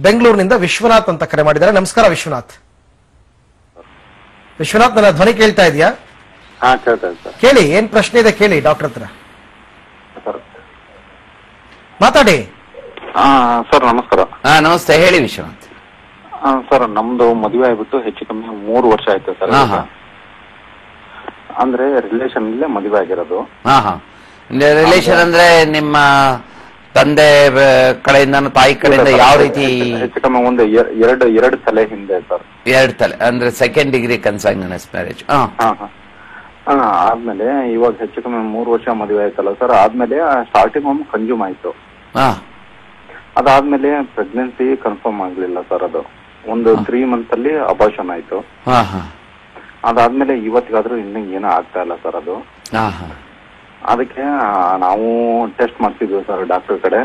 ಬೆಂಗಳೂರಿನಿಂದ ವಿಶ್ವನಾಥ್ ಅಂತ ಕರೆ ಮಾಡಿದ್ದಾರೆ. ನಮಸ್ಕಾರ ವಿಶ್ವನಾಥ್. ವಿಶ್ವನಾಥ್, ನನ್ನ ಧ್ವನಿ ಕೇಳ್ತಾ ಇದೆಯಾ? ಕೇಳಿ, ಏನ್ ಪ್ರಶ್ನೆ ಇದೆ ಕೇಳಿ ಡಾಕ್ಟರ್ ಹತ್ರ. ಮಾತಾಡಿ. ಸರ್ ನಮಸ್ಕಾರ. ನಮಸ್ತೆ, ಹೇಳಿ ವಿಶ್ವನಾಥ್. ಸರ್ ನಮ್ದು ಮದುವೆ ಆಗ್ಬಿಟ್ಟು ಹೆಚ್ಚು ಕಮ್ಮಿ 3 ವರ್ಷ ಆಯ್ತು ಸರ್. ಅಂದ್ರೆ ರಿಲೇಷನ್ ಇಲ್ಲೇ ಮದುವೆ ಆಗಿರೋದು. ರಿಲೇಷನ್ ಅಂದ್ರೆ ನಿಮ್ಮ ತಂದೆ ಕಡೆಯಿಂದ ತಾಯಿ ಕಡೆಯಿಂದ ಯಾವ ರೀತಿ? ಹೆಚ್ಚು ಕಮ್ಮಿ ಒಂದು ಎರಡು ತಲೆ ಹಿಂದೆ ಸರ್. 2 ತಲೆ ಅಂದ್ರೆ ಸೆಕೆಂಡ್ ಡಿಗ್ರಿ ಕನ್ಸಾಂಗ್ಯುನಿಯಸ್ ಮ್ಯಾರೇಜ್. ಆದ್ಮೇಲೆ ಇವಾಗ ಹೆಚ್ಚು ಕಮ್ಮಿ 3 ವರ್ಷ ಮದುವೆ ಆಯ್ತಲ್ಲ ಸರ್. ಆದ್ಮೇಲೆ ಸ್ಟಾರ್ಟಿಂಗ್ ಒಮ್ಮೆ ಕನ್ಸ್ಯೂಮ್ ಆಯ್ತು. ಅದಾದ್ಮೇಲೆ ಪ್ರೆಗ್ನೆನ್ಸಿ ಕನ್ಫರ್ಮ್ ಆಗ್ಲಿಲ್ಲ ಸರ್. ಅದು ಒಂದು 3 ಮಂತ್ ಅಲ್ಲಿ ಅಬಾರ್ಷನ್ ಆಯ್ತು. ಅದಾದ್ಮೇಲೆ ಇವತ್ತಿಗಾದ್ರೂ ಇನ್ನೂ ಏನೂ ಆಗ್ತಾ ಇಲ್ಲ ಸರ್. ಅದು ಅದಕ್ಕೆ ನಾವು ಟೆಸ್ಟ್ ಮಾಡ್ತಿದ್ವಿ ಸರ್ ಡಾಕ್ಟರ್ ಕಡೆ.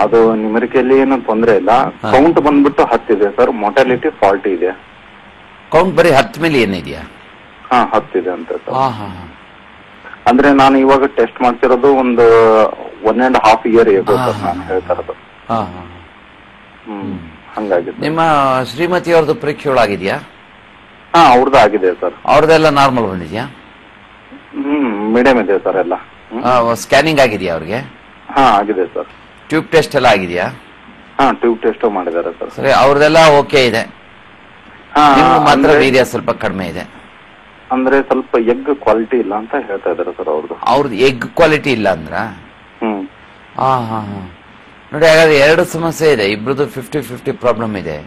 ಅದು ನ್ಯೂಮರಿಕಲಿ ಏನು ತೊಂದರೆ ಇಲ್ಲ. ಕೌಂಟ್ ಬಂದ್ಬಿಟ್ಟು 10 ಇದೆ ಸರ್. ಮೊಟಾಲಿಟಿ 40 ಇದೆ. ಕೌಂಟ್ ಬರೀ 10 ಮೇಲೆ ಏನಿದೆಯಾ? 10 ಇದೆ ಅಂತ ಸರ್. ಅಂದ್ರೆ ನಾನು ಇವಾಗ ಟೆಸ್ಟ್ ಮಾಡ್ತಿರೋದು ಒಂದು 1.5 ಇಯರ್ ಇರ್ಬೋದು ಸರ್ ನಾನು ಹೇಳ್ತಾ ಇರೋದು. ಹಂಗಾಗಿ ನಿಮ್ಮ ಶ್ರೀಮತಿ ಅವ್ರದ್ದು ಪರೀಕ್ಷೆಗಳಾಗಿದೆಯಾ? ಅವ್ರದ್ದು ಆಗಿದೆ ಸರ್. ಅವ್ರದ್ದೆಲ್ಲ ನಾರ್ಮಲ್ ಬಂದಿದ್ಯಾ? ಮೀಡಿಯಂ ಇದೆ ಸರ್ ಎಲ್ಲ. ಸ್ಕ್ಯಾನಿಂಗ್ ಆಗಿದೆಯಾ ಅವ್ರಿಗೆ? ಆಗಿದೆ ಸರ್. ಟ್ಯೂಬ್ ಟೆಸ್ಟ್ ಎಲ್ಲ ಆಗಿದೆಯಾ? ಟ್ಯೂಬ್ ಟೆಸ್ಟ್ ಮಾಡಿದ್ದಾರೆ ಸರ್. ಸರಿ, ಅವ್ರದೆಲ್ಲ ಓಕೆ ಇದೆ. ಮಾತ್ರ ವೀರ್ಯ ಸ್ವಲ್ಪ ಕಡಿಮೆ ಇದೆ. ಅಂದ್ರೆ ಸ್ವಲ್ಪ ಎಗ್ ಕ್ವಾಲಿಟಿ ಇಲ್ಲ ಅಂತ ಹೇಳ್ತಾ ಇದಾರೆ ಸರ್ ಅವ್ರದ್ದು ಎಗ್ ಕ್ವಾಲಿಟಿ ಇಲ್ಲ ಅಂದ್ರ? ನೋಡಿ, ಹಾಗಾದ್ರೆ 2 ಸಮಸ್ಯೆ ಇದೆ. ಇಬ್ರದ್ದು 50-50 ಪ್ರಾಬ್ಲಮ್ ಇದೆ.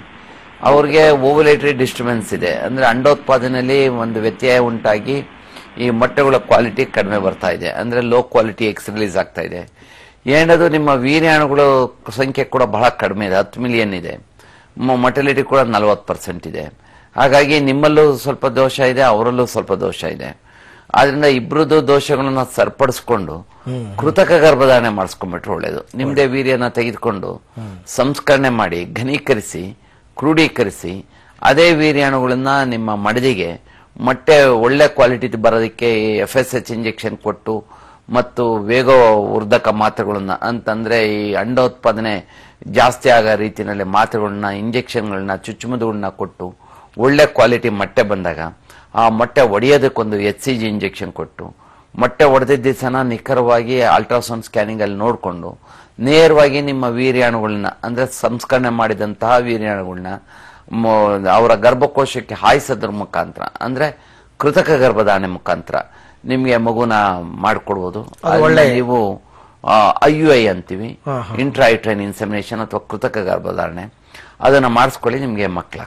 ಅವ್ರಿಗೆ ಓವುಲೇಟರಿ ಡಿಸ್ಟರ್ಬೆನ್ಸ್ ಇದೆ. ಅಂದ್ರೆ ಅಂಡೋತ್ಪಾದನೆಯಲ್ಲಿ ಒಂದು ವ್ಯತ್ಯಯ ಉಂಟಾಗಿ ಈ ಮೊಟ್ಟೆಗಳ ಕ್ವಾಲಿಟಿ ಕಡಿಮೆ ಬರ್ತಾ ಇದೆ. ಅಂದ್ರೆ ಲೋ ಕ್ವಾಲಿಟಿ ಎಗ್ಸ್ ರಿಲೀಸ್ ಆಗ್ತಾ ಇದೆ. ಏನದು ನಿಮ್ಮ ವೀರ್ಯಾಣುಗಳ ಸಂಖ್ಯೆ ಕೂಡ ಬಹಳ ಕಡಿಮೆ ಇದೆ, 10 ಮಿಲಿಯನ್ ಇದೆ. ಮೊಟಿಲಿಟಿ ಕೂಡ 40% ಇದೆ. ಹಾಗಾಗಿ ನಿಮ್ಮಲ್ಲೂ ಸ್ವಲ್ಪ ದೋಷ ಇದೆ, ಅವರಲ್ಲೂ ಸ್ವಲ್ಪ ದೋಷ ಇದೆ. ಆದ್ರಿಂದ ಇಬ್ರದ್ದು ದೋಷಗಳನ್ನ ಸರಿಪಡಿಸ್ಕೊಂಡು ಕೃತಕ ಗರ್ಭಧಾರಣೆ ಮಾಡಿಸ್ಕೊಂಡ್ಬಿಟ್ರೆ ಒಳ್ಳೇದು. ನಿಮ್ದೇ ವೀರ್ಯನ ತೆಗೆದುಕೊಂಡು ಸಂಸ್ಕರಣೆ ಮಾಡಿ ಘನೀಕರಿಸಿ ಕ್ರೋಢೀಕರಿಸಿ ಅದೇ ವೀರ್ಯಾಣುಗಳನ್ನ ನಿಮ್ಮ ಮಡದಿಗೆ ಮೊಟ್ಟೆ ಒಳ್ಳೆ ಕ್ವಾಲಿಟಿ ಬರೋದಕ್ಕೆ FSH ಇಂಜೆಕ್ಷನ್ ಕೊಟ್ಟು ಮತ್ತು ವೇಗವರ್ಧಕ ಮಾತ್ರೆಗಳನ್ನ, ಅಂತಂದ್ರೆ ಈ ಅಂಡೋತ್ಪಾದನೆ ಜಾಸ್ತಿ ಆಗೋ ರೀತಿಯಲ್ಲಿ ಮಾತ್ರೆಗಳನ್ನ, ಇಂಜೆಕ್ಷನ್ಗಳನ್ನ, ಚುಚ್ಚುಮದುಗಳನ್ನ ಕೊಟ್ಟು ಒಳ್ಳೆ ಕ್ವಾಲಿಟಿ ಮೊಟ್ಟೆ ಬಂದಾಗ ಆ ಮೊಟ್ಟೆ ಒಡೆಯೋದಕ್ಕೊಂದು HCG ಇಂಜೆಕ್ಷನ್ ಕೊಟ್ಟು ಮೊಟ್ಟೆ ಒಡೆದಿದ್ದ ದಿವಸನ ನಿಖರವಾಗಿ ಅಲ್ಟ್ರಾಸೌಂಡ್ ಸ್ಕ್ಯಾನಿಂಗ್ ಅಲ್ಲಿ ನೋಡಿಕೊಂಡು ನೇರವಾಗಿ ನಿಮ್ಮ ವೀರ್ಯಾಣುಗಳನ್ನ, ಅಂದ್ರೆ ಸಂಸ್ಕರಣೆ ಮಾಡಿದಂತಹ ವೀರ್ಯಾಣುಗಳನ್ನ ಅವರ ಗರ್ಭಕೋಶಕ್ಕೆ ಹಾಯಿಸೋದ್ರ ಮುಖಾಂತರ, ಅಂದ್ರೆ ಕೃತಕ ಗರ್ಭಧಾರಣೆ ಮುಖಾಂತರ ನಿಮ್ಗೆ ಮಗುನ ಮಾಡಿಕೊಡ್ಬೋದು. ನೀವು IUI ಅಂತೀವಿ, ಇಂಟ್ರಾಯುಟ್ರೈನ್ ಇನ್ಸೆಮಿನೇಷನ್ ಅಥವಾ ಕೃತಕ ಗರ್ಭಧಾರಣೆ, ಅದನ್ನ ಮಾಡಿಸ್ಕೊಳ್ಳಿ, ನಿಮ್ಗೆ ಮಕ್ಕಳ.